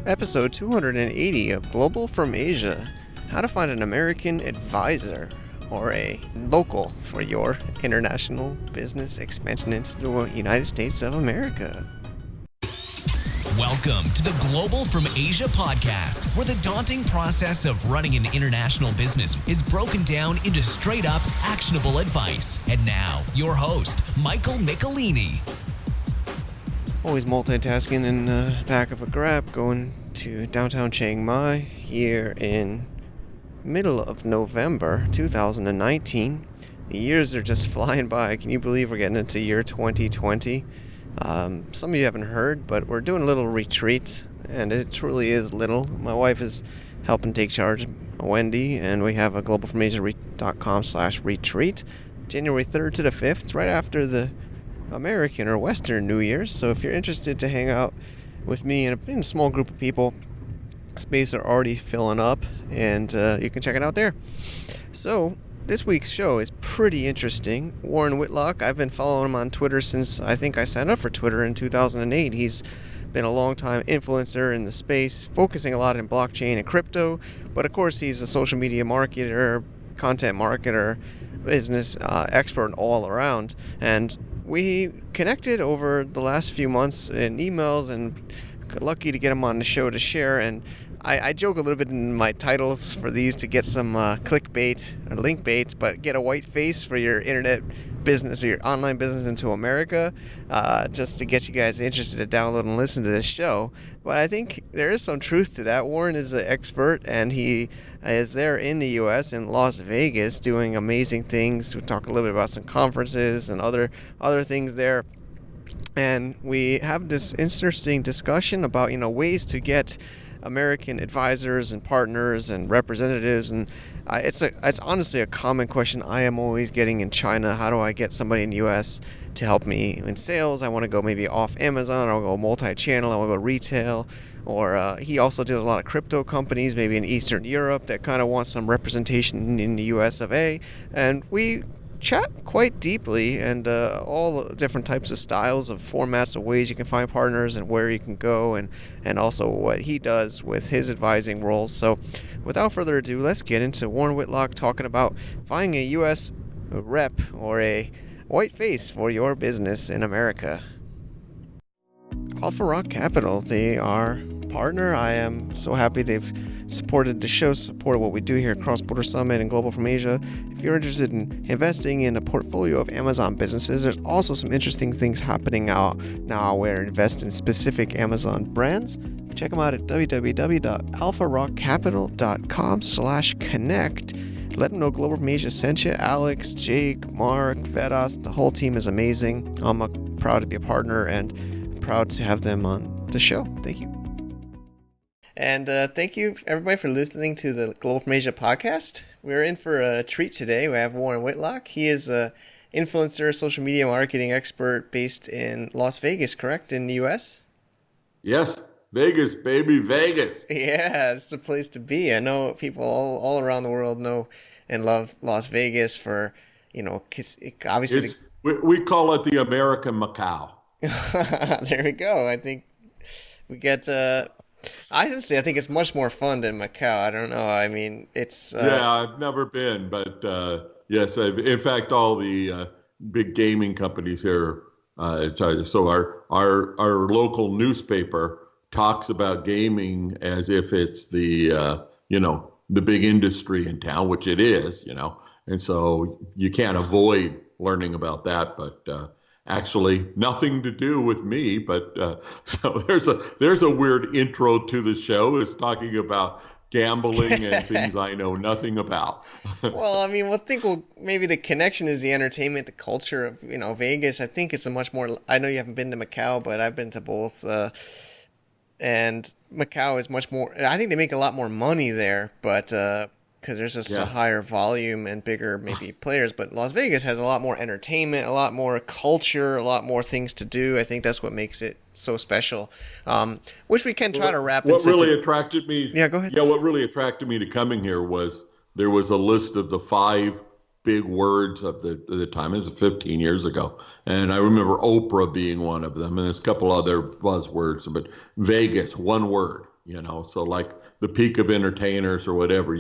Episode 280 of Global from Asia, how to find an American advisor or a local for your international business expansion into the United States of America. Welcome to the Global from Asia podcast, where the daunting process of running an international business is broken down into straight-up, actionable advice. And now, your host, Michael Michelini. Always multitasking in the back of a Grab, going to downtown Chiang Mai here in middle of November 2019. The years are just flying by. Can you believe we're getting into year 2020? Some of you haven't heard, but we're doing a little retreat, and it truly is little. My wife is helping take charge, Wendy, and we have a globalfromasia.com/retreat, January 3rd to the 5th, right after the American or Western New Year's. So if you're interested to hang out with me in a small group of people, spaces are already filling up, and you can check it out there. So this week's show is pretty interesting. Warren Whitlock, I've been following him on Twitter since I think I signed up for Twitter in 2008. He's been a long-time influencer in the space, focusing a lot in blockchain and crypto, but of course he's a social media marketer, content marketer, business expert all around. And we connected over the last few months in emails, and lucky to get him on the show to share. And I joke a little bit in my titles for these to get some clickbait or link bait, but get a white face for your internet business or your online business into America, just to get you guys interested to download and listen to this show. But I think there is some truth to that. Warren is an expert, and he is there in the U.S. in Las Vegas doing amazing things. We talk a little bit about some conferences and other things there. And we have this interesting discussion about, ways to get American advisors and partners and representatives, and it's honestly a common question I am always getting in China. How do I get somebody in the U.S. to help me in sales? I want to go maybe off Amazon, or I'll go multi-channel, I want to go retail, or he also deals with a lot of crypto companies, maybe in Eastern Europe, that kind of want some representation in the U.S. of A. And we chat quite deeply, and all different types of styles of formats of ways you can find partners and where you can go, and also what he does with his advising roles. So without further ado, let's get into Warren Whitlock talking about finding a U.S. rep or a white face for your business in America. Alpha Rock Capital, they are partner. I am so happy they've supported the show, supported what we do here at Cross Border Summit and Global from Asia. If you're interested in investing in a portfolio of Amazon businesses, there's also some interesting things happening out now where invest in specific Amazon brands. Check them out at www.alpharockcapital.com/connect. Let them know Global from Asia sent you. Alex, Jake, Mark, Vedas, the whole team is amazing. I'm proud to be a partner and proud to have them on the show. Thank you. And thank you, everybody, for listening to the Global from Asia podcast. We're in for a treat today. We have Warren Whitlock. He is an influencer, social media marketing expert based in Las Vegas, correct, in the U.S.? Yes, Vegas, baby, Vegas. Yeah, it's the place to be. I know people all around the world know and love Las Vegas for, 'cause obviously... We call it the American Macau. There we go. I think we get... Honestly, I think it's much more fun than Macau. I don't know. I mean, it's... Yeah, I've never been, but yes, in fact, all the big gaming companies here. So our local newspaper talks about gaming as if it's the big industry in town, which it is, and so you can't avoid learning about that, but. Actually, nothing to do with me, but so there's a weird intro to the show, is talking about gambling and things I know nothing about. Well, I mean, maybe the connection is the entertainment, the culture of Vegas. I think it's a much more. I know you haven't been to Macau, but I've been to both, and Macau is much more. I think they make a lot more money there, but. Because there's just a higher volume and bigger maybe players. But Las Vegas has a lot more entertainment, a lot more culture, a lot more things to do. I think that's what makes it so special, which we can try to wrap into. What really attracted me? Yeah, go ahead. Yeah, what really attracted me to coming here was there was a list of the 5 big words of the time. This is 15 years ago. And I remember Oprah being one of them. And there's a couple other buzzwords. But Vegas, one word. so like the peak of entertainers or whatever.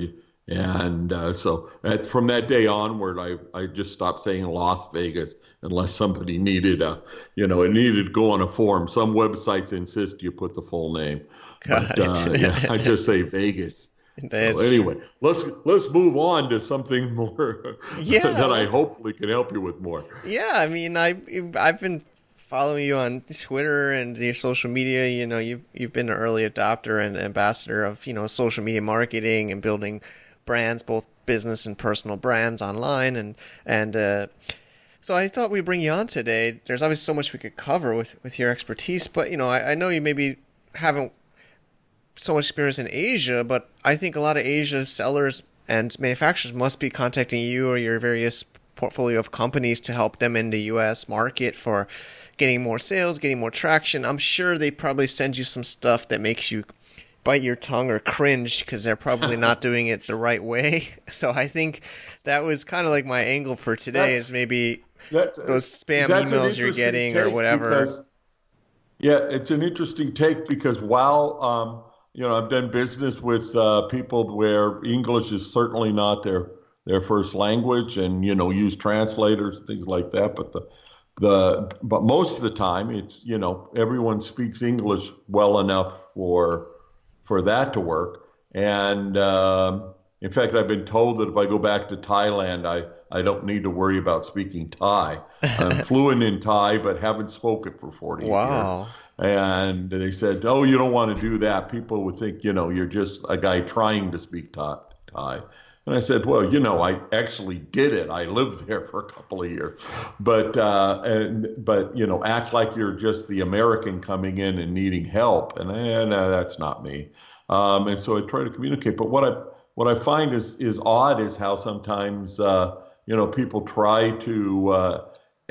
From that day onward, I just stopped saying Las Vegas unless somebody needed it needed to go on a form. Some websites insist you put the full name, Got but it. I just say Vegas. So That's anyway, true. let's move on to something more Yeah, that I well, hopefully can help you with more. yeah. I mean, I've been following you on Twitter and your social media. You've been an early adopter and ambassador of social media marketing and building brands, both business and personal brands online, and so I thought we'd bring you on today. There's obviously so much we could cover with your expertise, but I know you maybe haven't so much experience in Asia, but I think a lot of Asia sellers and manufacturers must be contacting you or your various portfolio of companies to help them in the US market for getting more sales, getting more traction. I'm sure they probably send you some stuff that makes you bite your tongue or cringe because they're probably not doing it the right way. So I think that was kind of like my angle for today is That's maybe that's those spam that's an emails you're interesting getting or take whatever. because yeah, it's an interesting take because while I've done business with people where English is certainly not their first language, and use translators and things like that. But most of the time, it's everyone speaks English well enough for that to work. And in fact, I've been told that if I go back to Thailand, I don't need to worry about speaking Thai. I'm fluent in Thai, but haven't spoken for 48 years. Wow. And they said, "Oh, you don't want to do that. People would think, you're just a guy trying to speak Thai." And I said, "Well, I actually did it. I lived there for a couple of years, but act like you're just the American coming in and needing help, and no, that's not me." And so I try to communicate. But what I find is odd is how sometimes people try to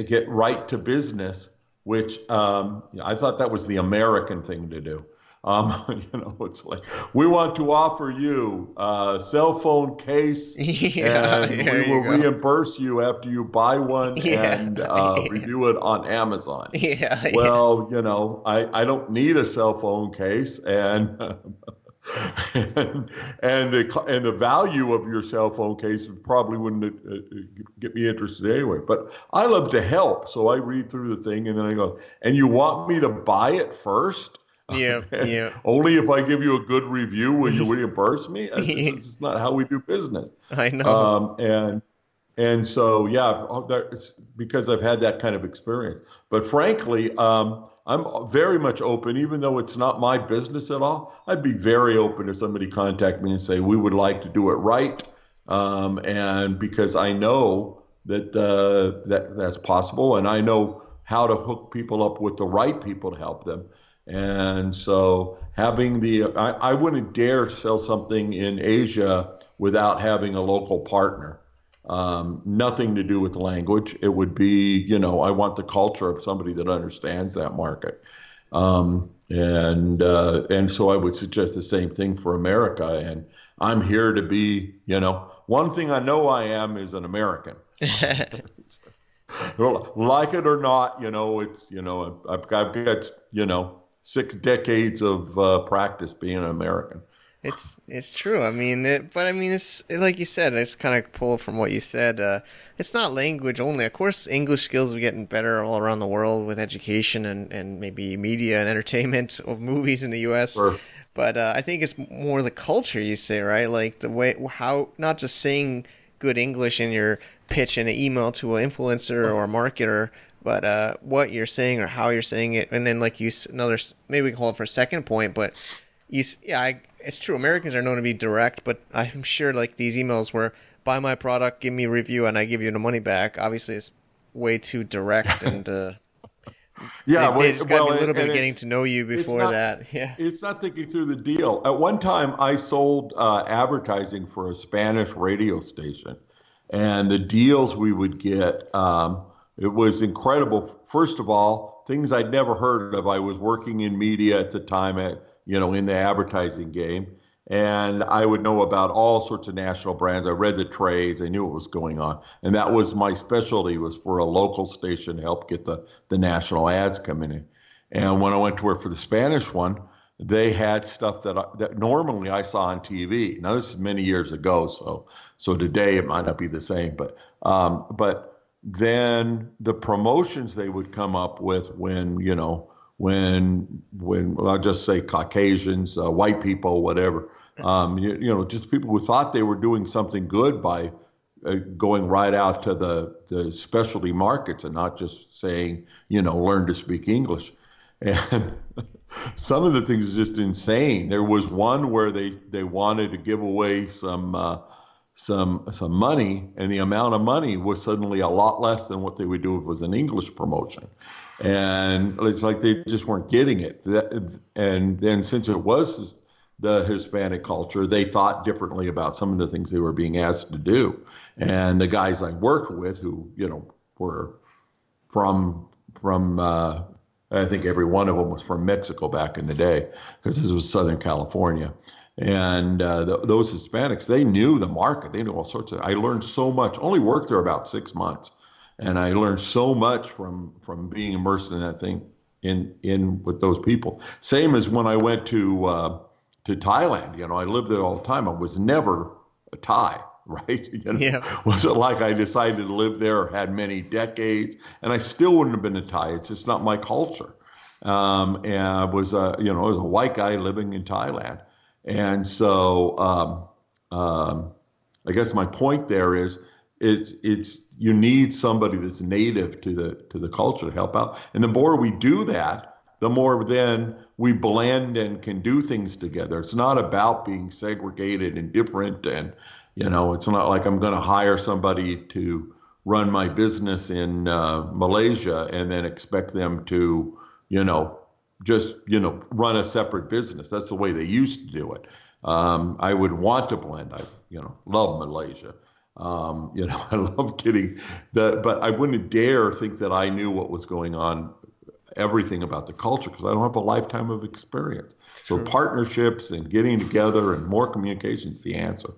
get right to business, which I thought that was the American thing to do. It's like, we want to offer you a cell phone case Yeah, and there we you will go. reimburse you after you buy one Yeah, and yeah, review it on Amazon. yeah, yeah. Well, I don't need a cell phone case, and and the value of your cell phone case probably wouldn't get me interested anyway. But I love to help, so I read through the thing and then I go, "And you want me to buy it first? Yeah, And yeah. only if I give you a good review will you reimburse me?" This is not how we do business. I know. Um, and and so, yeah, it's because I've had that kind of experience. But frankly, I'm very much open, even though it's not my business at all. I'd be very open if somebody contact me and say, "We would like to do it right." And because I know that's possible, and I know how to hook people up with the right people to help them. And so I wouldn't dare sell something in Asia without having a local partner. Nothing to do with the language. It would be, I want the culture of somebody that understands that market. And so I would suggest the same thing for America. And I'm here to be, one thing I know I am is an American. Like it or not, I've got, 6 decades of practice being an American. It's true. I mean, but I mean, it's like you said. It's kind of pull from what you said. It's not language only. Of course, English skills are getting better all around the world with education and maybe media and entertainment of movies in the U.S. Or, But I think it's more the culture you say, right? Like the way how not just saying good English in your pitch in an email to an influencer or a marketer, but what you're saying or how you're saying it, and then like maybe we can hold it for a second point, but it's true. Americans are known to be direct, but I'm sure like these emails where buy my product, give me a review, and I give you the money back. Obviously, it's way too direct, and yeah, they just got to be a little bit and of getting to know you before that. Yeah. it's not thinking through the deal. At one time, I sold advertising for a Spanish radio station, and the deals we would get, it was incredible. First of all, things I'd never heard of. I was working in media at the time, in the advertising game, and I would know about all sorts of national brands. I read the trades. I knew what was going on, and that was my specialty, was for a local station to help get the national ads coming in. And when I went to work for the Spanish one, they had stuff that normally I saw on TV. Now this is many years ago, so today it might not be the same, but then the promotions they would come up with when well, I'll just say Caucasians, white people, whatever, just people who thought they were doing something good by going right out to the specialty markets and not just saying, learn to speak English. And some of the things are just insane. There was one where they wanted to give away some money, and the amount of money was suddenly a lot less than what they would do if it was an English promotion. And it's like they just weren't getting it. And then since it was the Hispanic culture, they thought differently about some of the things they were being asked to do. And the guys I worked with who, were from I think every one of them was from Mexico back in the day, because this was Southern California. And those Hispanics, they knew the market. They knew all sorts of. I learned so much. Only worked there about 6 months, and I learned so much from being immersed in that thing, in with those people. Same as when I went to Thailand. I lived there all the time. I was never a Thai, right? Yeah. Wasn't like I decided to live there or had many decades, and I still wouldn't have been a Thai. It's just not my culture. And I was I was a white guy living in Thailand. And so I guess my point there is it's you need somebody that's native to the culture to help out. And the more we do that, the more then we blend and can do things together. It's not about being segregated and different. And, it's not like I'm going to hire somebody to run my business in Malaysia and then expect them to, just run a separate business. That's the way they used to do it. I would want to blend. I love Malaysia. I love getting but I wouldn't dare think that I knew what was going on, everything about the culture, because I don't have a lifetime of experience. So partnerships and getting together and more communication is the answer.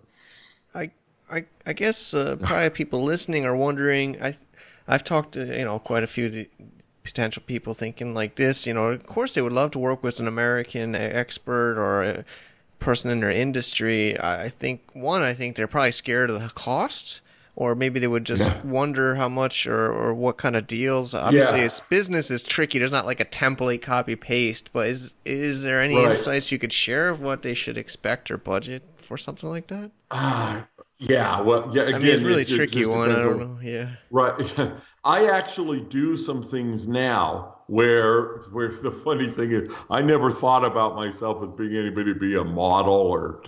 I guess probably people listening are wondering. I've talked to quite a few potential people thinking like this. Of course they would love to work with an American expert or a person in their industry. I think they're probably scared of the cost, or maybe they would just wonder how much or what kind of deals. Obviously, This business is tricky. There's not like a template copy paste, but is there any insights you could share of what they should expect or budget for something like that? Well, yeah. Again, I mean, it's really tricky one. I don't know. Yeah. Right. I actually do some things now where the funny thing is I never thought about myself as being anybody to be a model or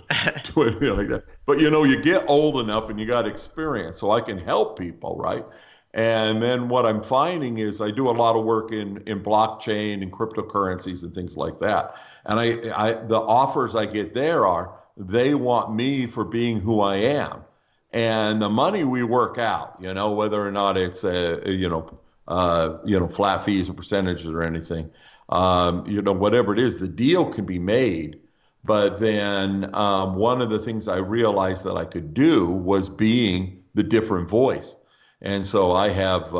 do anything like that. But you get old enough and you got experience, so I can help people, right? And then what I'm finding is I do a lot of work in blockchain and cryptocurrencies and things like that. And the offers I get there are, they want me for being who I am. And the money we work out, whether or not it's flat fees or percentages or anything, whatever it is, the deal can be made. But then one of the things I realized that I could do was being the different voice. And so I have,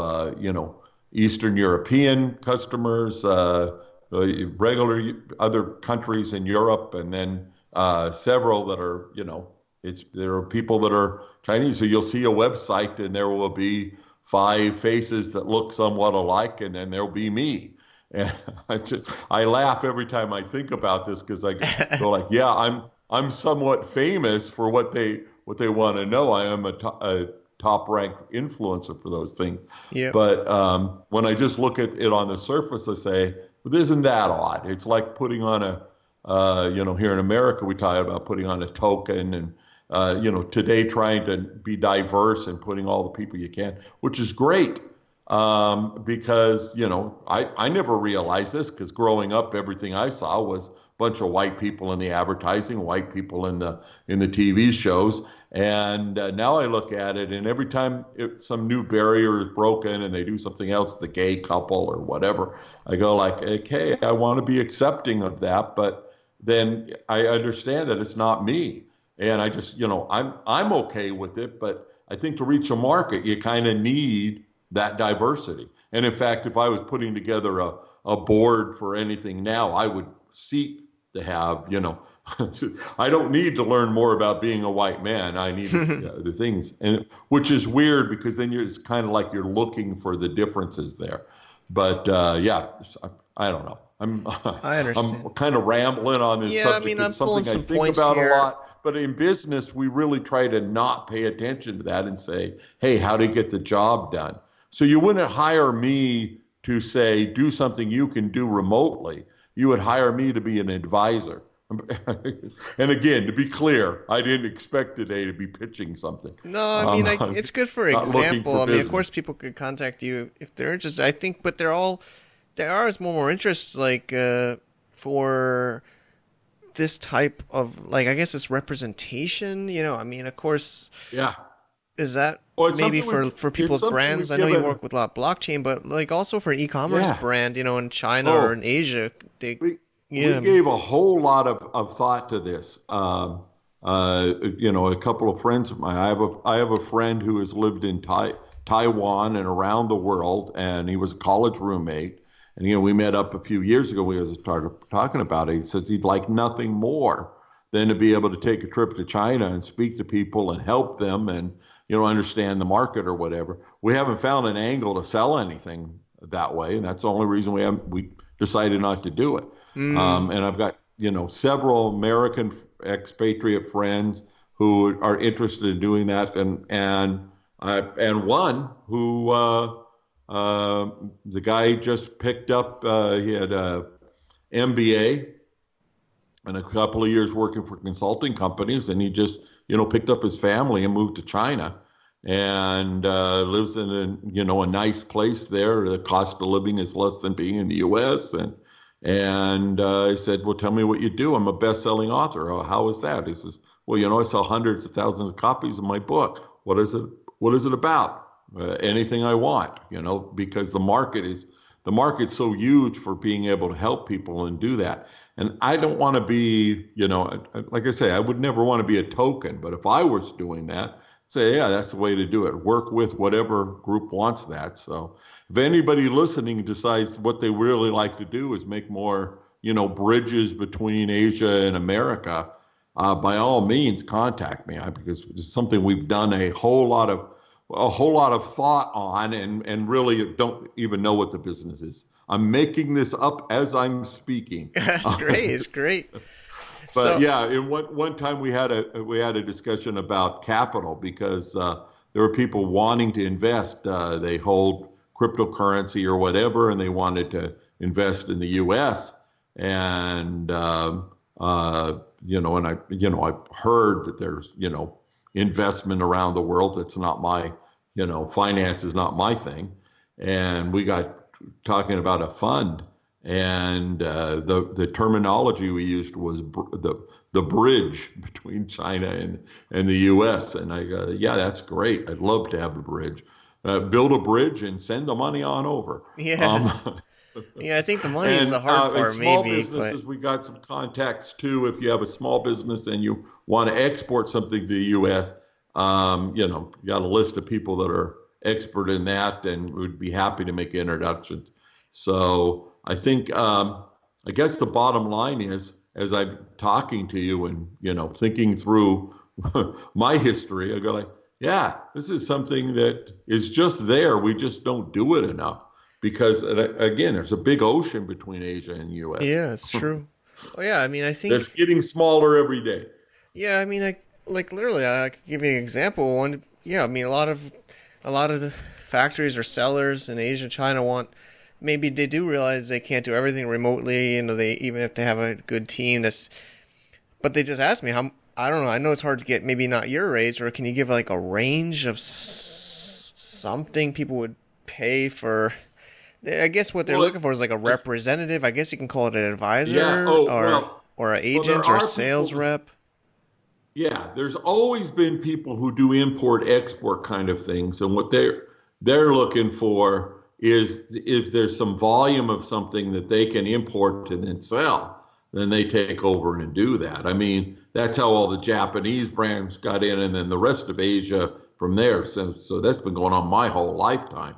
Eastern European customers, regular other countries in Europe, and then several that are, there are people that are Chinese. So you'll see a website and there will be 5 faces that look somewhat alike, and then there'll be me. And I laugh every time I think about this, because I go like, I'm somewhat famous for what they want to know. I am a top-ranked influencer for those things. Yeah. But when I just look at it on the surface, I say, well, isn't that odd? It's like putting on here in America, we talk about putting on a token, and today trying to be diverse and putting all the people you can, which is great. Because, I never realized this, because growing up, everything I saw was a bunch of white people in the advertising, white people in the TV shows. And now I look at it, and every time some new barrier is broken and they do something else, the gay couple or whatever, I go like, okay, I want to be accepting of that. But then I understand that it's not me. And I just, I'm okay with it. But I think to reach a market, you kind of need that diversity. And in fact, if I was putting together a board for anything now, I would seek to have, I don't need to learn more about being a white man. I need the things, and which is weird because then it's kind of like you're looking for the differences there. But yeah, I don't know. I understand. I'm kind of rambling on this Yeah, I subject. mean, I'm It's pulling something I some think points about here. a lot. But in business, we really try to not pay attention to that and say, hey, how to get the job done. So you wouldn't hire me to say, do something you can do remotely. You would hire me to be an advisor. And again, to be clear, I didn't expect today to be pitching something. No, I mean, I'm it's good for not looking example. for I mean, of business. course, people could contact you if they're interested. I think, but there are more interests like for this type of like I guess it's representation. I mean, of course, Yeah. is that Well, it's maybe something for it's people's something brands? we've I know you given- work with a lot of blockchain, but like also for an e-commerce Yeah. brand, in China Oh. or in Asia, they We yeah. gave a whole lot of thought to this. A couple of friends of mine. I have a friend who has lived in Taiwan and around the world, and he was a college roommate. And we met up a few years ago. We started talking about it. He says he'd like nothing more than to be able to take a trip to China and speak to people and help them and understand the market or whatever. We haven't found an angle to sell anything that way, and that's the only reason we decided not to do it. And I've got several American expatriate friends who are interested in doing that, and one who the guy just picked up. He had a MBA and a couple of years working for consulting companies, and he just picked up his family and moved to China, and lives in a nice place there. The cost of living is less than being in the U.S. And I said, well, tell me what you do. I'm a best-selling author. Oh, how is that? He says, well, I sell hundreds of thousands of copies of my book. What is it? What is it about? Anything I want, because the market's so huge for being able to help people and do that. And I don't want to be, like I say, I would never want to be a token. But if I was doing that, say, yeah, that's the way to do it. Work with whatever group wants that. So if anybody listening decides what they really like to do is make more, bridges between Asia and America, by all means, contact me because it's something we've done a whole lot of thought on and really don't even know what the business is. I'm making this up as I'm speaking. That's great. It's great. But yeah, in one time we had a discussion about capital because there were people wanting to invest. They hold cryptocurrency or whatever, and they wanted to invest in the U.S. And and I've heard that there's investment around the world. That's not my finance is not my thing. And we got talking about a fund, and the terminology we used was the bridge between China and the U.S. And I go, yeah, that's great. I'd love to have a bridge. Build a bridge and send the money on over. Yeah. Yeah, I think the money is the hard part, small maybe. businesses, we got some contacts too. If you have a small business and you want to export something to the U.S., you got a list of people that are expert in that, and would be happy to make introductions. So I think, I guess the bottom line is, as I'm talking to you and thinking through my history, I go like, yeah, this is something that is just there. We just don't do it enough. Because, again, there's a big ocean between Asia and U.S. Yeah, it's true. Oh, yeah, I mean, I think... It's getting smaller every day. Yeah, I mean, literally, I could give you an example. One, yeah, I mean, a lot of the factories or sellers in Asia, China maybe they do realize they can't do everything remotely, they even if they have a good team, but they just ask me I don't know, I know it's hard to get, maybe not your rates, or can you give like a range of something people would pay for... I guess what they're looking for is like a representative. I guess you can call it an advisor or an agent or a sales rep. Yeah, there's always been people who do import-export kind of things, and what they're looking for is if there's some volume of something that they can import and then sell, then they take over and do that. I mean, that's how all the Japanese brands got in, and then the rest of Asia from there. So that's been going on my whole lifetime.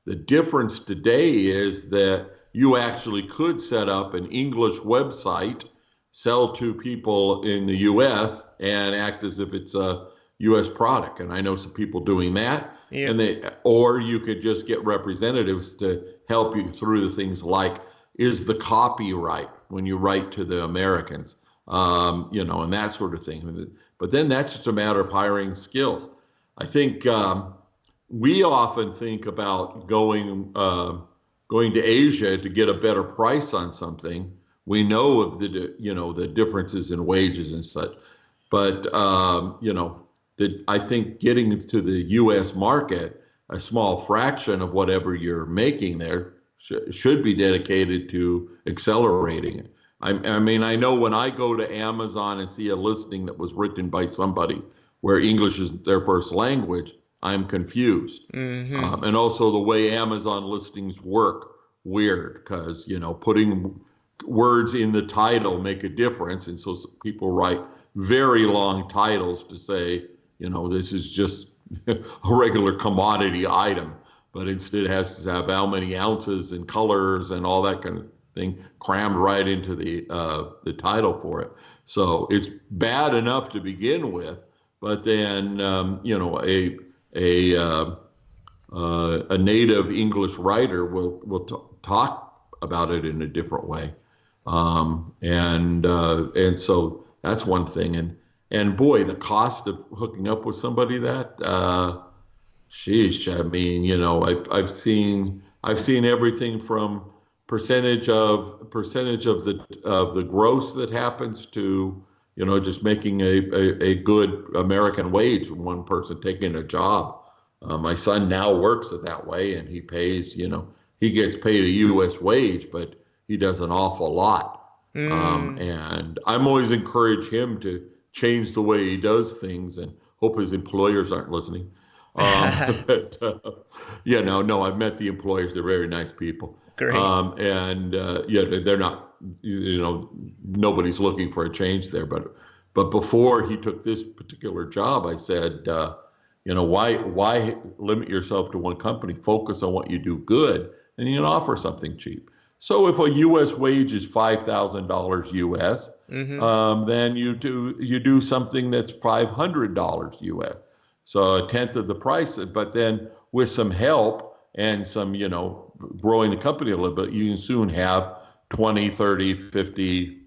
The difference today is that you actually could set up an English website sell to people in the U.S. and act as if it's a U.S. product. And I know some people doing that. Yeah. Or you could just get representatives to help you through the things like, is the copyright when you write to the Americans, and that sort of thing. But then that's just a matter of hiring skills. I think we often think about going to Asia to get a better price on something. We know of the differences in wages and such, but I think getting to the U.S. market, a small fraction of whatever you're making there should be dedicated to accelerating it. I mean, I know when I go to Amazon and see a listing that was written by somebody where English is their first language, I'm confused. Mm-hmm. And also the way Amazon listings work, weird, because, putting words in the title make a difference. And so people write very long titles to say, this is just a regular commodity item, but instead it has to have how many ounces and colors and all that kind of thing crammed right into the title for it. So it's bad enough to begin with, but then a native English writer will talk about it in a different way, and so that's one thing. And boy, the cost of hooking up with somebody sheesh. I mean, I've seen everything from percentage of the gross that happens to just making a good American wage from one person taking a job. My son now works it that way, and he pays, he gets paid a U.S. wage, but he does an awful lot. And I'm always encourage him to change the way he does things, and hope his employers aren't listening. But no, I've met the employers. They're very nice people. Great. They're not, nobody's looking for a change there. But before he took this particular job, I said, why limit yourself to one company? Focus on what you do good, and you can offer something cheap. So if a U.S. wage is $5,000 U.S., then you do something that's $500 U.S. So a tenth of the price, but then with some help and some, growing the company a little bit, you can soon have 20, 30, 50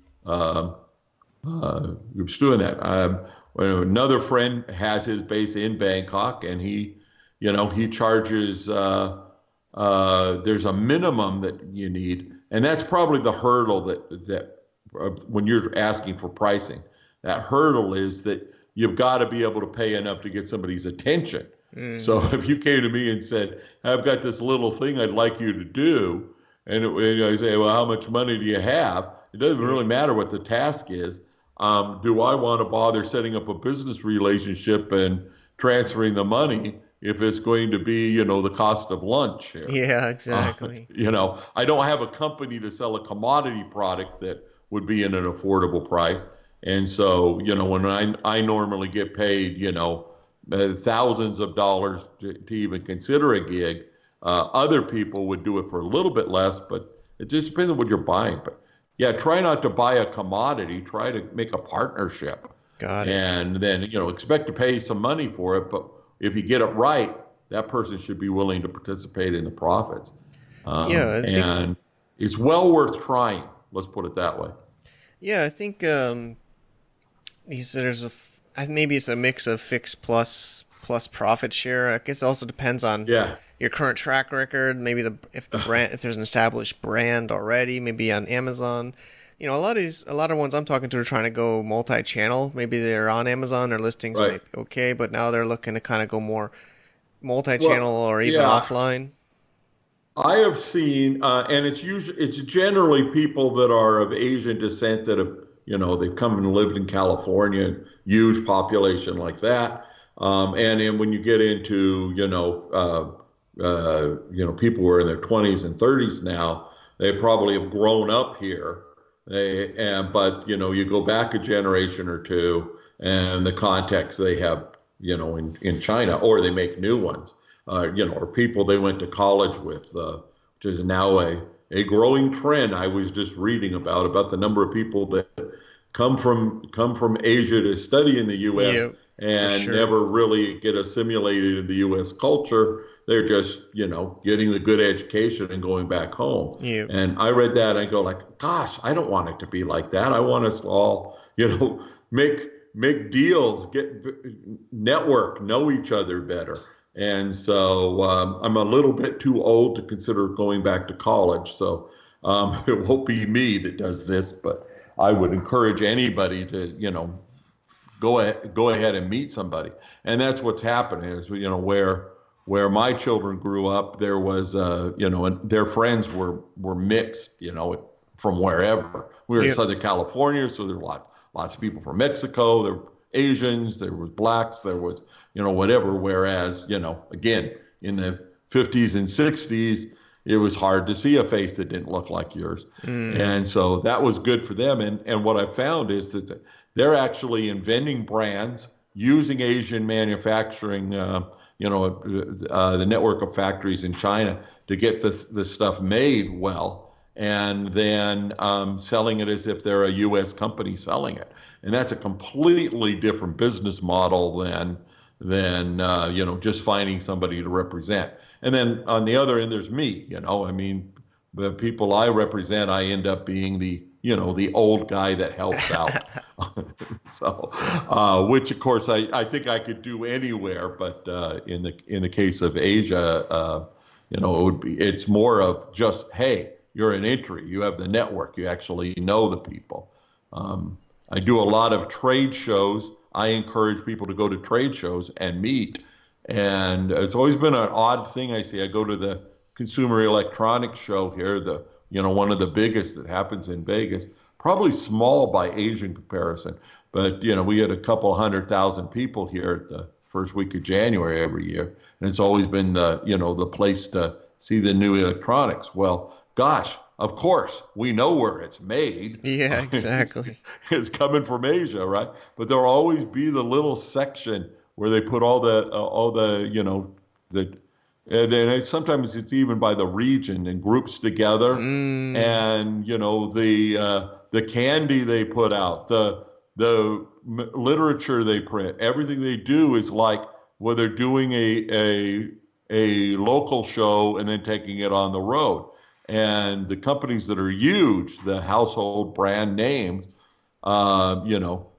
groups doing that. Another friend has his base in Bangkok, and he charges, there's a minimum that you need. And that's probably the hurdle that when you're asking for pricing, that hurdle is that you've got to be able to pay enough to get somebody's attention. So if you came to me and said, I've got this little thing I'd like you to do, and I say, well, how much money do you have? It doesn't really matter what the task is. Do I want to bother setting up a business relationship and transferring the money if it's going to be, the cost of lunch here? Yeah, exactly. I don't have a company to sell a commodity product that would be in an affordable price. And so, when I normally get paid, thousands of dollars to even consider a gig, other people would do it for a little bit less, but it just depends on what you're buying. But yeah, try not to buy a commodity, try to make a partnership. Got it. And then, expect to pay some money for it, but if you get it right, that person should be willing to participate in the profits. And it's well worth trying. Let's put it that way. Yeah, I think he said maybe it's a mix of fixed plus profit share. I guess it also depends on your current track record. Maybe if there's an established brand already, maybe on Amazon. A lot of ones I'm talking to are trying to go multi-channel. Maybe they're on Amazon, their listings might be okay, but now they're looking to kind of go more multi-channel or even offline. I have seen, and it's generally people that are of Asian descent that have, they've come and lived in California, huge population like that. And then when you get into, people who are in their 20s and 30s now, they probably have grown up here. But you go back a generation or two, and the contacts they have, in China, or they make new ones, or people they went to college with, which is now a growing trend. I was just reading about the number of people that come from Asia to study in the U.S. Yeah, for and sure. never really get assimilated in the U.S. culture. They're just, getting the good education and going back home. Yeah. And I read that and I go like, gosh, I don't want it to be like that. I want us to all, make deals, network, know each other better. And so I'm a little bit too old to consider going back to college. So it won't be me that does this, but I would encourage anybody to, go ahead and meet somebody. And that's what's happening is, where my children grew up, there was, and their friends were mixed, from wherever. We were in Southern California, so there were lots of people from Mexico. There were Asians, there was blacks, there was, whatever. Whereas, again, in the 50s and 60s, it was hard to see a face that didn't look like yours. And so that was good for them. And what I found is that they're actually inventing brands using Asian manufacturing, the network of factories in China to get the stuff made well, and then selling it as if they're a U.S. company selling it. And that's a completely different business model than just finding somebody to represent. And then on the other end, there's me. The people I represent, I end up being the old guy that helps out. So, which of course I think I could do anywhere, but in the case of Asia, it's more of just, hey, you're an entry, you have the network, you actually know the people. I do a lot of trade shows. I encourage people to go to trade shows and meet. And it's always been an odd thing I see. I go to the Consumer Electronics Show here, one of the biggest that happens in Vegas, probably small by Asian comparison. But, we had a couple 100,000 people here at the first week of January every year. And it's always been the place to see the new electronics. Well, gosh, of course, we know where it's made. Yeah, exactly. It's coming from Asia, right? But there'll always be the little section where they put all the and sometimes it's even by the region and groups together, and the candy they put out, the literature they print, everything they do is like where they're doing a local show and then taking it on the road. And the companies that are huge, the household brand names,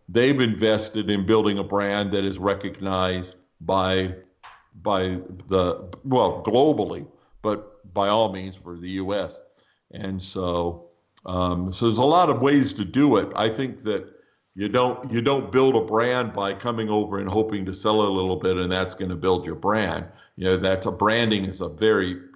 they've invested in building a brand that is recognized by globally, but by all means for the U.S. And so there's a lot of ways to do it. I think that you don't build a brand by coming over and hoping to sell a little bit, and that's going to build your brand. Branding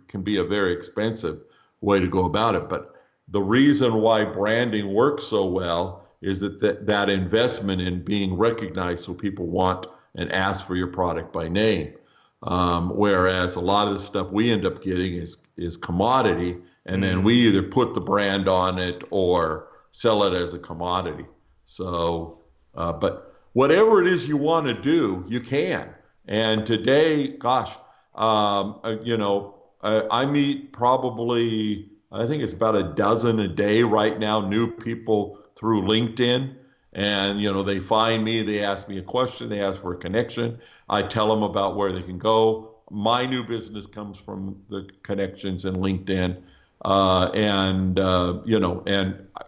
can be a very expensive way to go about it. But the reason why branding works so well is that investment in being recognized, so people want and ask for your product by name. Whereas a lot of the stuff we end up getting is commodity, and then we either put the brand on it or sell it as a commodity. So, but whatever it is you want to do, you can. And today, gosh, I meet probably, I think it's about a dozen a day right now, new people through LinkedIn. And, they find me, they ask me a question, they ask for a connection. I tell them about where they can go. My new business comes from the connections in LinkedIn. And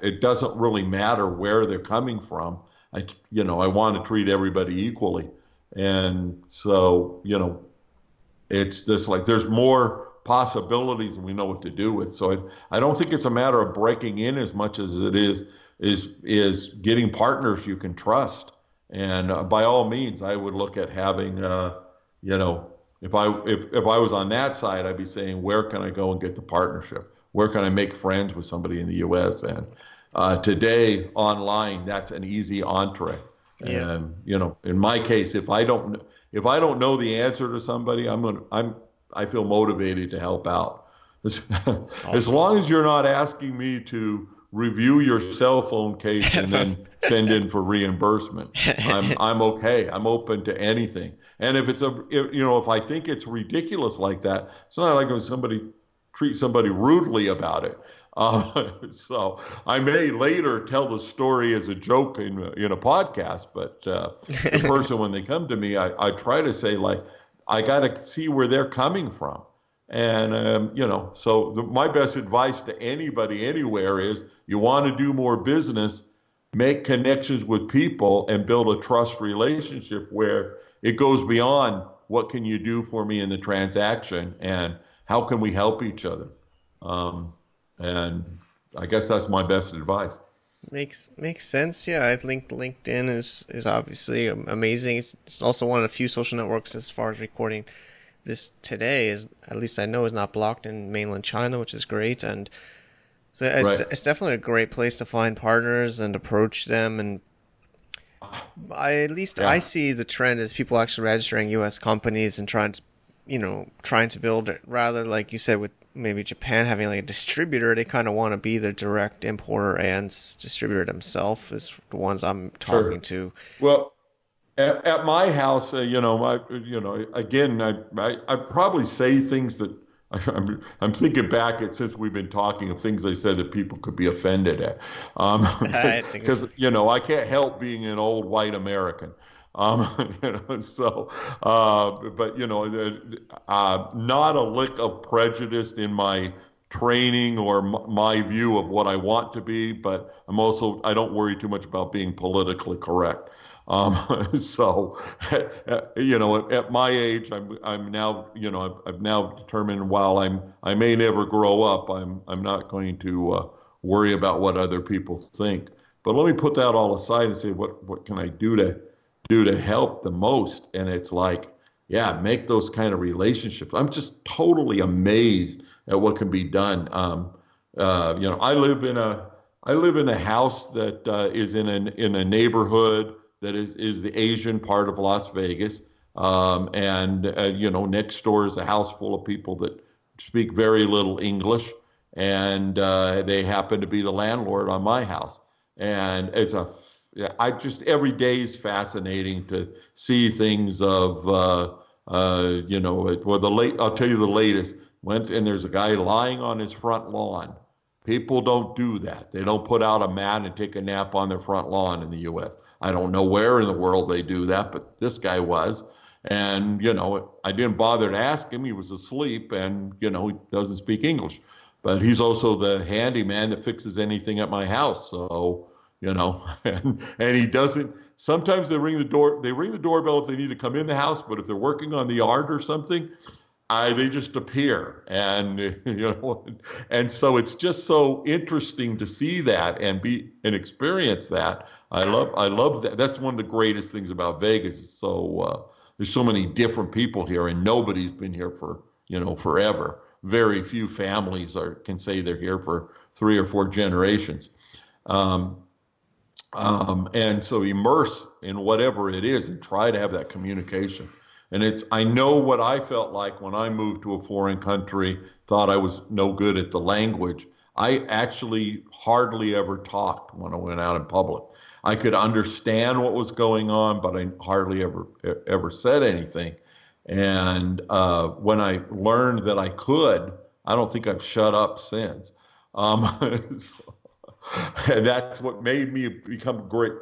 it doesn't really matter where they're coming from. I want to treat everybody equally. And so, it's just like there's more possibilities and we know what to do with. So I don't think it's a matter of breaking in as much as it is getting partners you can trust. And by all means, I would look at having, if I was on that side, I'd be saying, where can I go and get the partnership? Where can I make friends with somebody in the U.S.? And today online, that's an easy entree. Yeah. And in my case, if I don't know the answer to somebody, I feel motivated to help out. As long as you're not asking me to review your cell phone case and then send in for reimbursement, I'm okay. I'm open to anything. And if I think it's ridiculous like that, it's not like when somebody treats somebody rudely about it. So I may later tell the story as a joke in a podcast, but the person, when they come to me, I try to say, like, I got to see where they're coming from. And, so my best advice to anybody anywhere is, you want to do more business, make connections with people and build a trust relationship where it goes beyond what can you do for me in the transaction and how can we help each other. And I guess that's my best advice. Makes sense. Yeah, I think LinkedIn is obviously amazing. It's also one of the few social networks, as far as recording this today, is, at least I know, is not blocked in mainland China, which is great. And so Right. it's definitely a great place to find partners and approach them. And at least I Yeah, see the trend as people actually registering U.S. companies and trying to build it, rather, like you said, with maybe Japan having like a distributor. They kind of want to be the direct importer and distributor themselves, is the ones I'm talking sure. to. Well, at my house, again, I probably say things that I'm thinking back at, since we've been talking, of things I said that people could be offended at. I think it's Because, I can't help being an old white American. So, but, not a lick of prejudice in my training or my view of what I want to be, but I don't worry too much about being politically correct. So, at my age, I'm now, I've now determined, while I may never grow up, I'm not going to worry about what other people think. But let me put that all aside and say, what can I do to help the most? And it's like, yeah, make those kind of relationships. I'm just totally amazed at what can be done. I live in a house that is in a neighborhood that is the Asian part of Las Vegas. And next door is a house full of people that speak very little English, and they happen to be the landlord on my house. And yeah, I just, every day is fascinating to see things of, I'll tell you the latest. Went and there's a guy lying on his front lawn. People don't do that. They don't put out a mat and take a nap on their front lawn in the U.S. I don't know where in the world they do that, but this guy was. And, I didn't bother to ask him. He was asleep, and, he doesn't speak English. But he's also the handyman that fixes anything at my house. So, and he doesn't, sometimes they ring the doorbell if they need to come in the house, but if they're working on the yard or something, they just appear. And, and so it's just so interesting to see that and experience that. I love that. That's one of the greatest things about Vegas. So, there's so many different people here, and nobody's been here for, forever. Very few families can say they're here for 3 or 4 generations. And so immerse in whatever it is and try to have that communication. And I know what I felt like when I moved to a foreign country, thought I was no good at the language. I actually hardly ever talked when I went out in public. I could understand what was going on, but I hardly ever said anything. And when I learned that I could, I don't think I've shut up since. So, and that's what made me become great,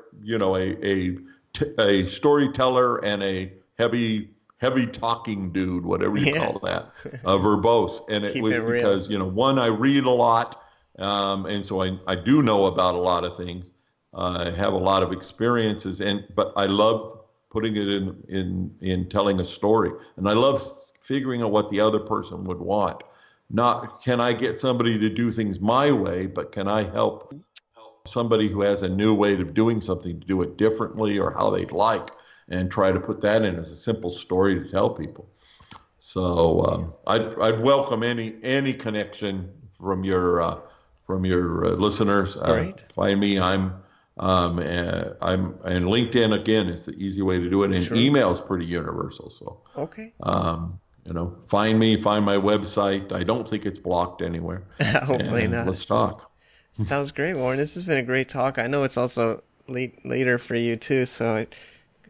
a storyteller and a heavy talking dude, whatever you yeah, call that, verbose. And it keep was it real. because, one, I read a lot, and so I do know about a lot of things. I have a lot of experiences, but I love putting it in telling a story, and I love figuring out what the other person would want. Not can I get somebody to do things my way, but can I help somebody who has a new way of doing something to do it differently, or how they'd like, and try to put that in as a simple story to tell people. So I'd welcome any connection from your listeners. Great. Find me. And LinkedIn again is the easy way to do it, and Sure. email is pretty universal. So Okay. find me, find my website. I don't think it's blocked anywhere, Hopefully and not. let's talk. Sounds great, Warren. This has been a great talk. I know it's also later for you too, so I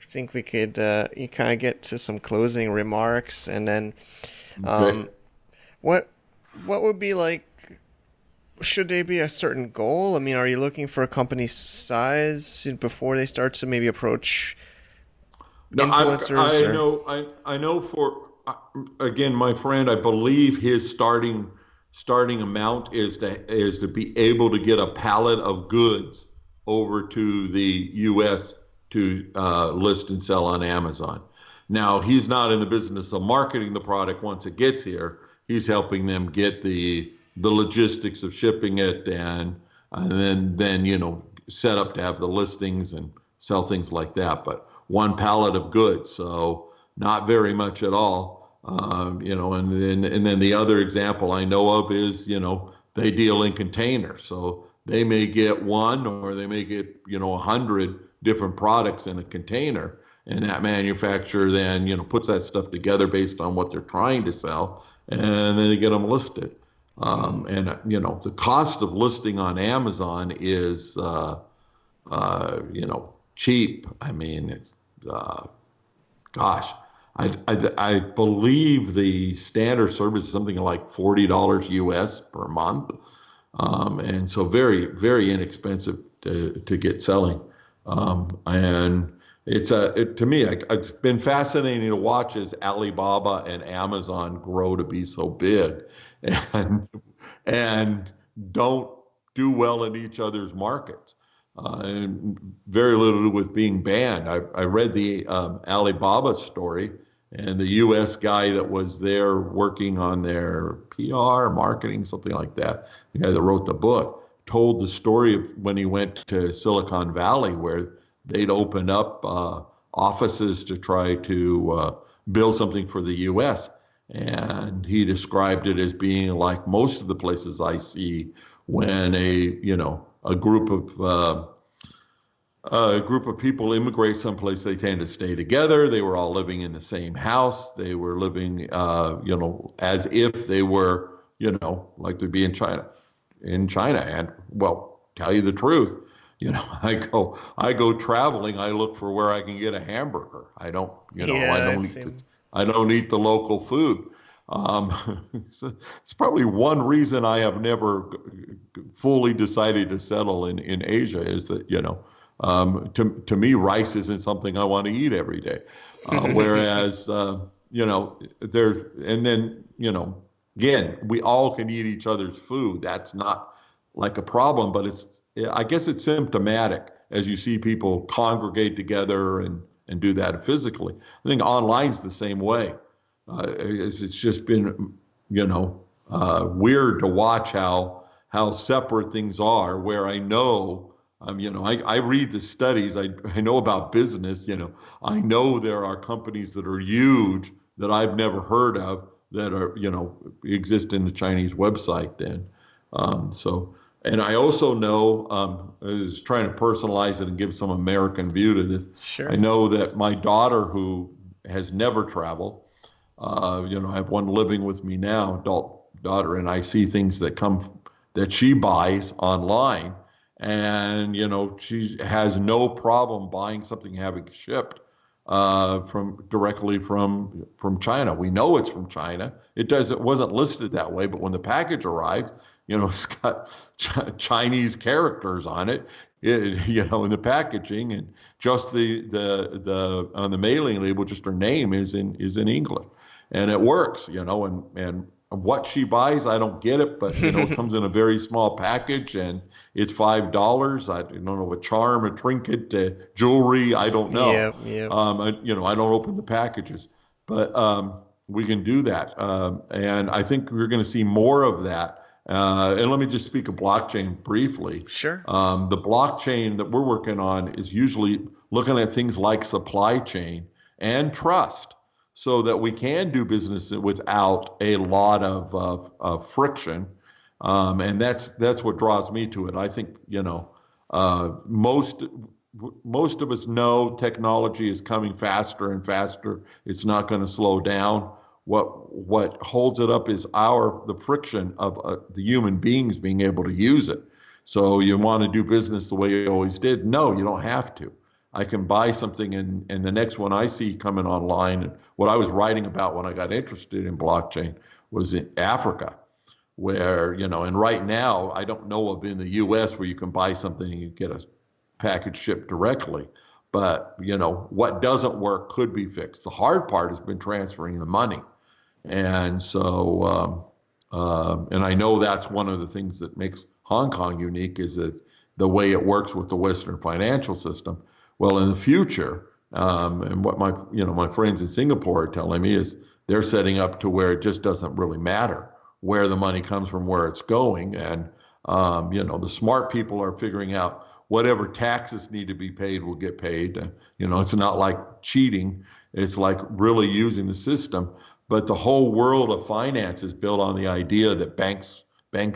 think we could you kind of get to some closing remarks, and then Okay. um, what what would be like Should they be a certain goal? I mean, are you looking for a company size before they start to maybe approach No, influencers I or? know I know for again, my friend, I believe his starting amount is to be able to get a pallet of goods over to the U.S. to list and sell on Amazon. Now, he's not in the business of marketing the product once it gets here. He's helping them get the logistics of shipping it and then set up to have the listings and sell things like that. But one pallet of goods, so not very much at all. And then the other example I know of is they deal in containers, so they may get one or they may get 100 different products in a container, and that manufacturer then puts that stuff together based on what they're trying to sell, and then they get them listed. And the cost of listing on Amazon is cheap. I mean, it's gosh, I believe the standard service is something like $40 US per month, and so very very inexpensive to get selling. And to me, it's been fascinating to watch as Alibaba and Amazon grow to be so big, and don't do well in each other's markets. And very little to do with being banned. I read the Alibaba story, and the U.S. guy that was there working on their PR, marketing, something like that, the guy that wrote the book, told the story of when he went to Silicon Valley, where they'd open up offices to try to build something for the U.S. And he described it as being like most of the places I see when a group of people immigrate someplace. They tend to stay together. They were all living in the same house. They were living, as if they were, like they'd be in China. And well, tell you the truth, I go traveling. I look for where I can get a hamburger. I don't, I don't eat the local food. It's probably one reason I have never fully decided to settle in Asia, is that, to me, rice isn't something I want to eat every day. Whereas, again, we all can eat each other's food. That's not like a problem, but I guess it's symptomatic as you see people congregate together and do that physically. I think online's the same way. It's just been, weird to watch how separate things are, where I know, I read the studies, I know about business, I know there are companies that are huge that I've never heard of that are, exist in the Chinese website then. And I also know, I was trying to personalize it and give some American view to this. Sure. I know that my daughter, who has never traveled, I have one living with me now, adult daughter, and I see things that she buys online, and she has no problem buying something having shipped directly from China. We know it's from China. It wasn't listed that way, but when the package arrived, it's got Chinese characters on it, in the packaging, and just the on the mailing label, just her name is in English, and it works, and what she buys, I don't get it, but it comes in a very small package, and it's $5. I don't know, a charm, a trinket, jewelry, I don't know. Yeah. I don't open the packages, but we can do that, and I think we're going to see more of that. And let me just speak of blockchain briefly. Sure. The blockchain that we're working on is usually looking at things like supply chain and trust, so that we can do business without a lot of friction. And that's what draws me to it. I think, most of us know technology is coming faster and faster. It's not going to slow down. What holds it up is the friction of the human beings being able to use it. So you want to do business the way you always did? No, you don't have to. I can buy something, and the next one I see coming online, and what I was writing about when I got interested in blockchain was in Africa. where, and right now, I don't know of in the US where you can buy something and you get a package shipped directly. But, what doesn't work could be fixed. The hard part has been transferring the money. And so, and I know that's one of the things that makes Hong Kong unique is that the way it works with the Western financial system. Well, in the future, and what my friends in Singapore are telling me is they're setting up to where it just doesn't really matter where the money comes from, where it's going. And, the smart people are figuring out whatever taxes need to be paid will get paid. It's not like cheating. It's like really using the system. But the whole world of finance is built on the idea that banks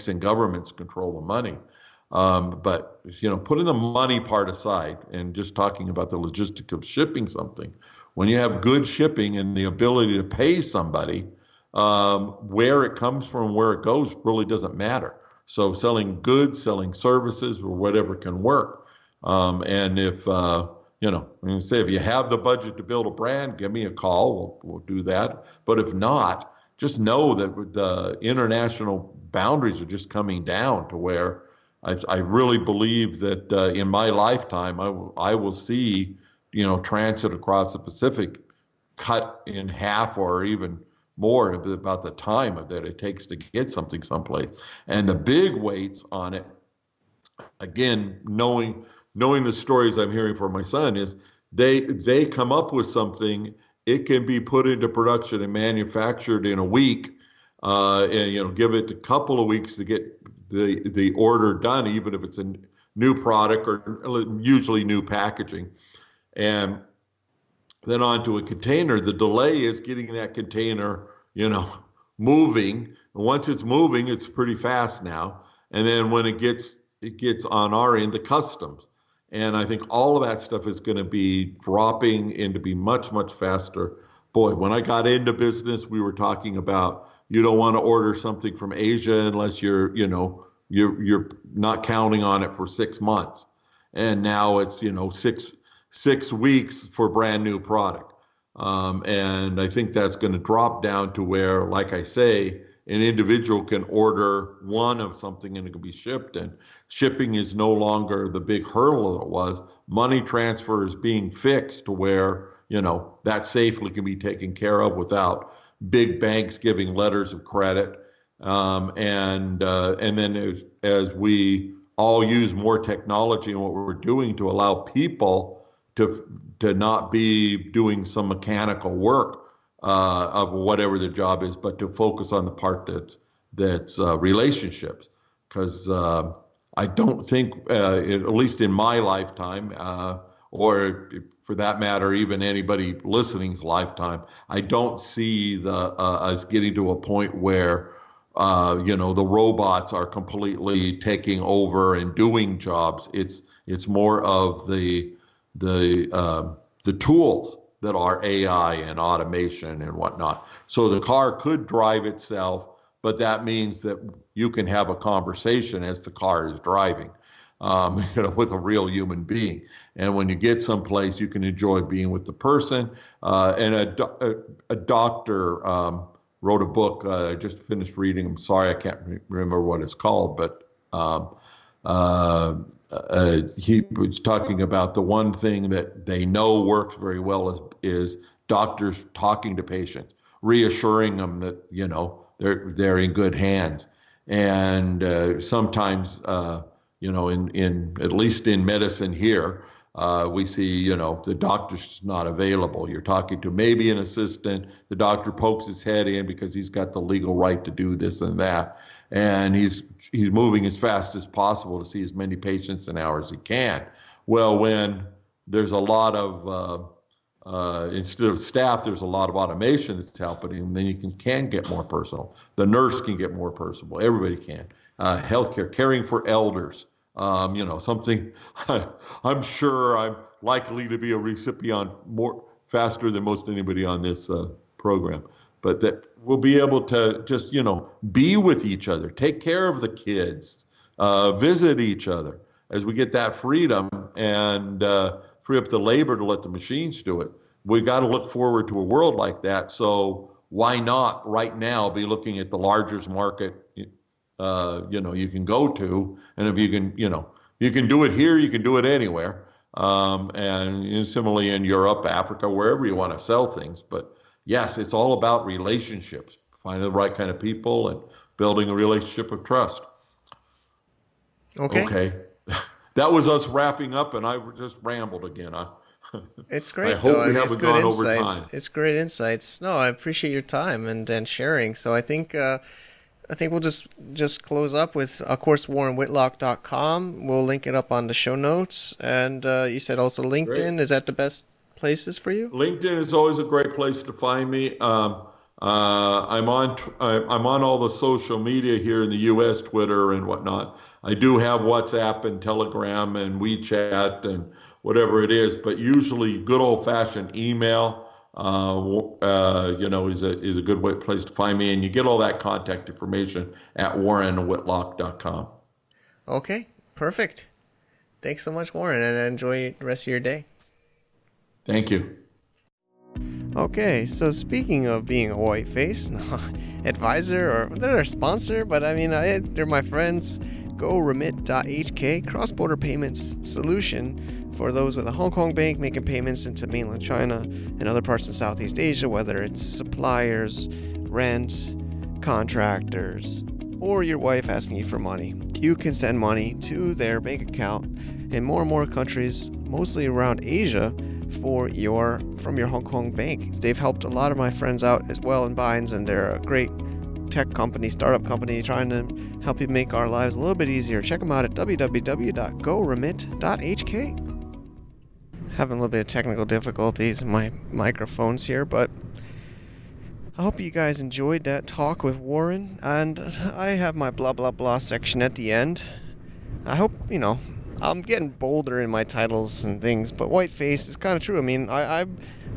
and governments control the money. But putting the money part aside and just talking about the logistics of shipping something, when you have good shipping and the ability to pay somebody, where it comes from, where it goes really doesn't matter. So selling goods, selling services, or whatever can work. And if if you have the budget to build a brand, give me a call. We'll do that. But if not, just know that the international boundaries are just coming down to where I really believe that in my lifetime, I will see, transit across the Pacific cut in half or even more about the time that it takes to get something someplace. And the big weights on it, again, knowing the stories I'm hearing from my son, is they come up with something, it can be put into production and manufactured in a week, and give it a couple of weeks to get the order done, even if it's a new product or usually new packaging. And then onto a container. The delay is getting that container, moving. And once it's moving, it's pretty fast now. And then when it gets on our end, the customs. And I think all of that stuff is going to be dropping into be much, much faster. Boy, when I got into business, we were talking about you don't want to order something from Asia unless you're not counting on it for 6 months. And now it's, 6 weeks for brand new product. And I think that's going to drop down to where, like I say, an individual can order one of something and it can be shipped. And shipping is no longer the big hurdle that it was. Money transfer is being fixed to where, that safely can be taken care of without big banks giving letters of credit. And then as we all use more technology and what we're doing to allow people to not be doing some mechanical work of whatever the job is, but to focus on the part that's relationships. Because I don't think, at least in my lifetime, or for that matter, even anybody listening's lifetime, I don't see us getting to a point where the robots are completely taking over and doing jobs. It's more of the tools that are AI and automation and whatnot. So the car could drive itself, but that means that you can have a conversation as the car is driving, with a real human being. And when you get someplace, you can enjoy being with the person. And a doctor wrote a book. I just finished reading. I'm sorry, I can't remember what it's called, but he was talking about the one thing that they know works very well is doctors talking to patients, reassuring them that they're in good hands. And sometimes in at least in medicine here, we see the doctor's not available. You're talking to maybe an assistant. The doctor pokes his head in because he's got the legal right to do this and that. And he's moving as fast as possible to see as many patients an hour as he can. Well, when there's a lot of, instead of staff, there's a lot of automation that's happening, and then you can get more personal. The nurse can get more personal. Everybody can. Healthcare, caring for elders, something I'm sure I'm likely to be a recipient more faster than most anybody on this program. But that we'll be able to just, be with each other, take care of the kids, visit each other as we get that freedom and free up the labor to let the machines do it. We got to look forward to a world like that. So why not right now be looking at the largest market you can go to, and if you can, you can do it here, you can do it anywhere. And similarly in Europe, Africa, wherever you want to sell things. But yes, it's all about relationships, finding the right kind of people and building a relationship of trust. Okay. That was us wrapping up, and I just rambled again. It's great. I hope though. we I mean, haven't it's good gone over insights. time. It's great insights. No, I appreciate your time and sharing. So I think we'll just close up with, of course, WarrenWhitlock.com. We'll link it up on the show notes. And you said also LinkedIn. Great. Is that the best places for you? LinkedIn is always a great place to find me. I'm on all the social media here in the U.S., Twitter and whatnot. I do have WhatsApp and Telegram and WeChat and whatever it is, but usually good old-fashioned email, is a good place to find me, and you get all that contact information at WarrenWhitlock.com. Okay, perfect. Thanks so much, Warren, and enjoy the rest of your day. Thank you. Okay, so speaking of being a white face advisor, or they're a sponsor, but I mean, they're my friends. GoRemit.hk, cross-border payments solution for those with a Hong Kong bank making payments into mainland China and other parts of Southeast Asia, whether it's suppliers, rent, contractors, or your wife asking you for money. You can send money to their bank account in more and more countries, mostly around Asia, from your Hong Kong bank. They've helped a lot of my friends out as well in Binds, and they're a great tech company, startup company, trying to help you make our lives a little bit easier. Check them out at www.goremit.hk. Having a little bit of technical difficulties in my microphones here, but I hope you guys enjoyed that talk with Warren, and I have my blah blah blah section at the end. I hope, I'm getting bolder in my titles and things, but white face is kind of true. I mean, I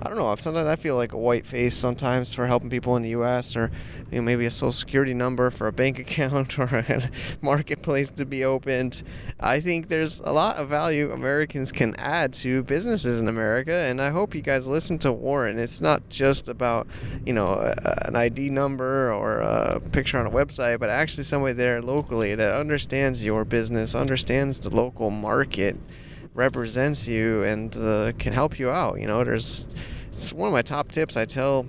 don't know. Sometimes I feel like a white face sometimes for helping people in the U.S. or maybe a social security number for a bank account or a marketplace to be opened. I think there's a lot of value Americans can add to businesses in America, and I hope you guys listen to Warren. It's not just about, an ID number or a picture on a website, but actually somebody there locally that understands your business, understands the local market, represents you, and can help you out. It's one of my top tips I tell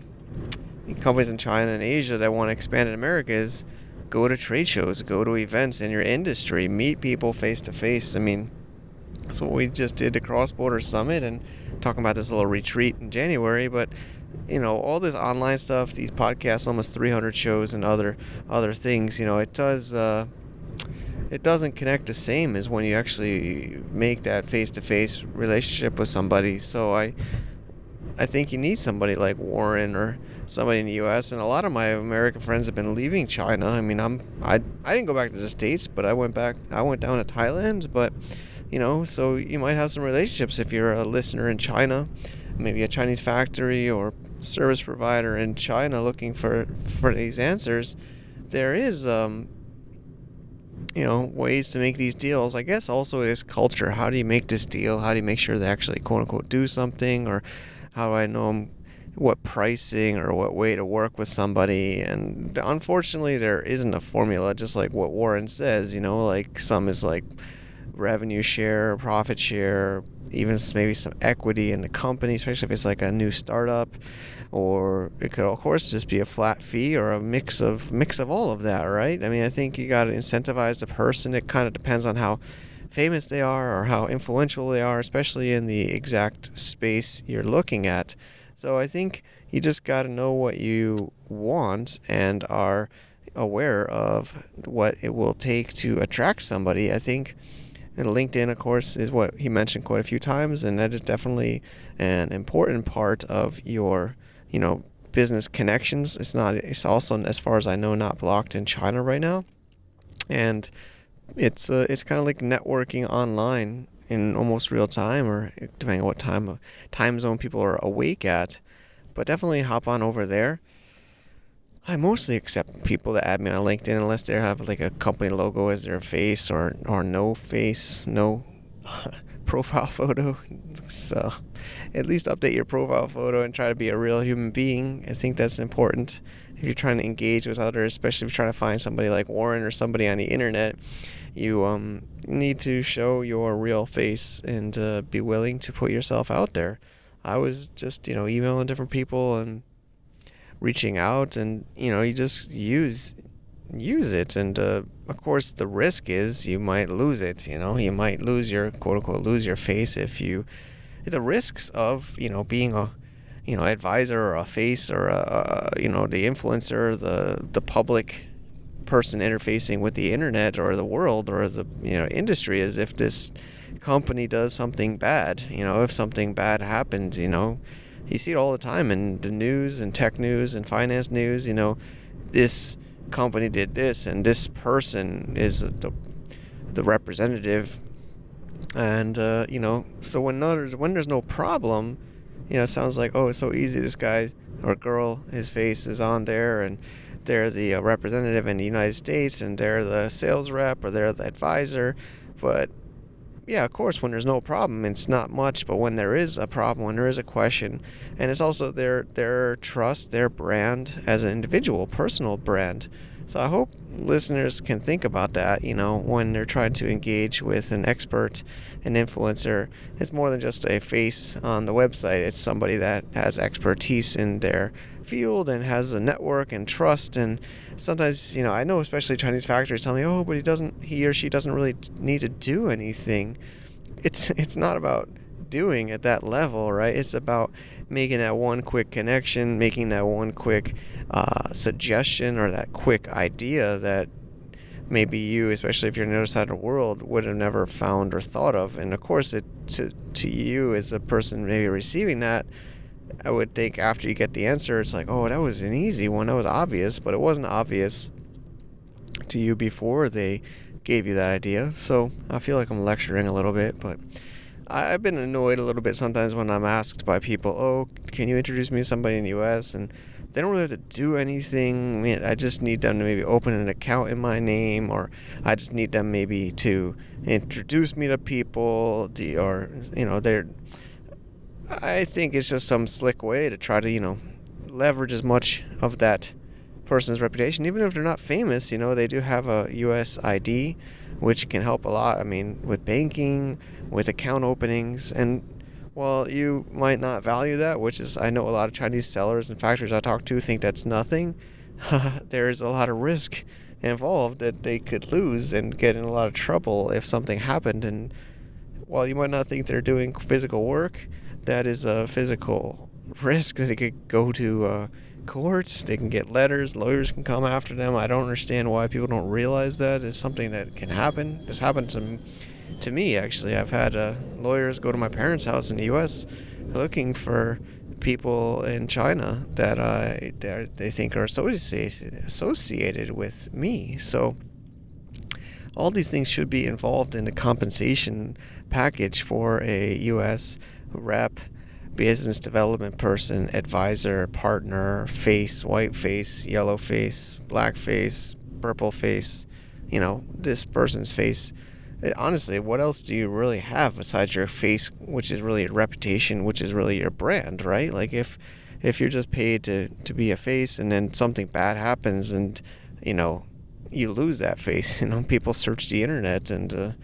companies in China and Asia that want to expand in America is go to trade shows, go to events in your industry, meet people face to face. I mean, that's what we just did, the Cross-Border Summit, and talking about this little retreat in January. But all this online stuff, these podcasts, almost 300 shows and other things, it doesn't connect the same as when you actually make that face-to-face relationship with somebody. So I think you need somebody like Warren or somebody in the U.S. And a lot of my American friends have been leaving China. I mean, I didn't go back to the States, but I went down to Thailand. But so you might have some relationships if you're a listener in China, maybe a Chinese factory or service provider in China looking for these answers. There is ways to make these deals. I guess also it is culture. How do you make this deal? How do you make sure they actually quote unquote do something? Or how do I know what pricing or what way to work with somebody? And unfortunately there isn't a formula, just like what Warren says, like some is like revenue share, profit share, even maybe some equity in the company, especially if it's like a new startup. Or it could, of course, just be a flat fee or a mix of all of that, right? I mean, I think you got to incentivize the person. It kind of depends on how famous they are or how influential they are, especially in the exact space you're looking at. So I think you just got to know what you want and are aware of what it will take to attract somebody. I think and LinkedIn, of course, is what he mentioned quite a few times, and that is definitely an important part of your business connections. It's also, as far as I know, not blocked in China right now. And it's kind of like networking online in almost real time, or depending on what time zone people are awake at. But definitely hop on over there. I mostly accept people that add me on LinkedIn unless they have like a company logo as their face or no face, no profile photo. So at least update your profile photo and try to be a real human being. I think that's important if you're trying to engage with others, especially if you're trying to find somebody like Warren or somebody on the internet. You need to show your real face and be willing to put yourself out there. I was just, emailing different people and reaching out, and, you just use it. And, of course, the risk is you might lose it, you might lose your, quote unquote, lose your face the risks of, being a, advisor or a face or the influencer, the public person interfacing with the internet or the world or the industry, is if this company does something bad, if something bad happens, you see it all the time in the news and tech news and finance news, this company did this and this person is the representative, and so when there's no problem, it sounds like, oh, it's so easy, this guy or girl, his face is on there and they're the representative in the United States and they're the sales rep or they're the advisor. But yeah, of course, when there's no problem, it's not much. But when there is a problem, when there is a question, and it's also their trust, their brand as an individual, personal brand. So I hope listeners can think about that, when they're trying to engage with an expert, an influencer. It's more than just a face on the website. It's somebody that has expertise in their field and has a network and trust. And sometimes, I know especially Chinese factories tell me, oh, but he or she doesn't really need to do anything. It's not about doing at that level, right? It's about making that one quick connection, making that one quick suggestion or that quick idea that maybe you, especially if you're on the other side of the world, would have never found or thought of. And of course, to you as a person maybe receiving that, I would think after you get the answer, it's like, oh, that was an easy one, that was obvious, but it wasn't obvious to you before they gave you that idea. So I feel like I'm lecturing a little bit, but I've been annoyed a little bit sometimes when I'm asked by people, oh, can you introduce me to somebody in the U.S.? And they don't really have to do anything. I mean, I just need them to maybe open an account in my name, or I just need them maybe to introduce me to people, I think it's just some slick way to try to, leverage as much of that person's reputation. Even if they're not famous, they do have a U.S. ID, which can help a lot. I mean, with banking, with account openings. And while you might not value that, which is, I know a lot of Chinese sellers and factories I talk to think that's nothing, there's a lot of risk involved that they could lose and get in a lot of trouble if something happened. And while you might not think they're doing physical work, that is a physical risk. They could go to courts, they can get letters, lawyers can come after them. I don't understand why people don't realize that is something that can happen. This happened to me, actually. I've had lawyers go to my parents' house in the U.S. looking for people in China that they think are associated with me. So all these things should be involved in the compensation package for a U.S. rep, business development person, advisor, partner, face, white face, yellow face, black face, purple face, this person's face. Honestly, what else do you really have besides your face, which is really your reputation, which is really your brand, right? Like if you're just paid to be a face and then something bad happens and, you lose that face, people search the internet and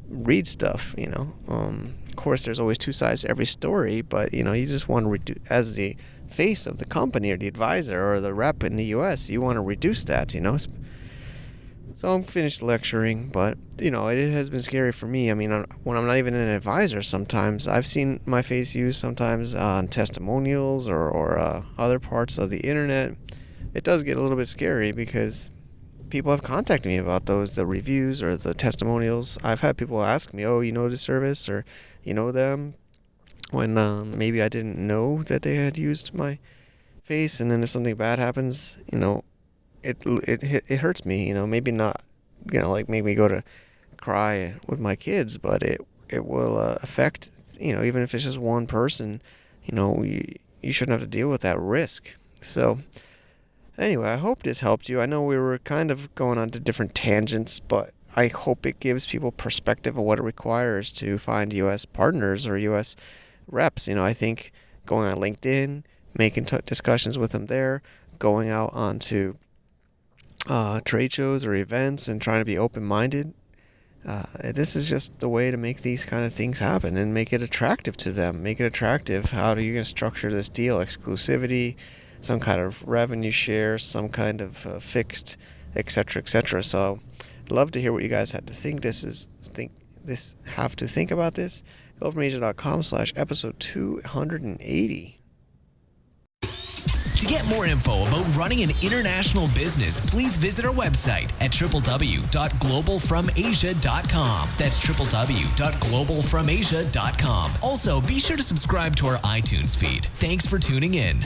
read stuff, Of course, there's always two sides to every story, but, you just want to reduce, as the face of the company or the advisor or the rep in the U.S., you want to reduce that, So I'm finished lecturing, but, it has been scary for me. I mean, when I'm not even an advisor, sometimes I've seen my face used sometimes on testimonials or other parts of the internet. It does get a little bit scary because people have contacted me about the reviews or the testimonials. I've had people ask me, oh, you know the service or you know them, when maybe I didn't know that they had used my face, and then if something bad happens, it hurts me, maybe not, like make me go to cry with my kids, but it will affect, even if it's just one person, you shouldn't have to deal with that risk. So anyway, I hope this helped you. I know we were kind of going on to different tangents, but I hope it gives people perspective of what it requires to find U.S. partners or U.S. reps. I think going on LinkedIn, making discussions with them there, going out onto trade shows or events and trying to be open-minded. This is just the way to make these kind of things happen and make it attractive to them. Make it attractive. How are you going to structure this deal? Exclusivity, some kind of revenue share, some kind of fixed, etc., etc. So, I'd love to hear what you guys have to think. Have to think about this. GoFromAsia.com/episode 280. To get more info about running an international business, please visit our website at www.globalfromasia.com. That's www.globalfromasia.com. Also, be sure to subscribe to our iTunes feed. Thanks for tuning in.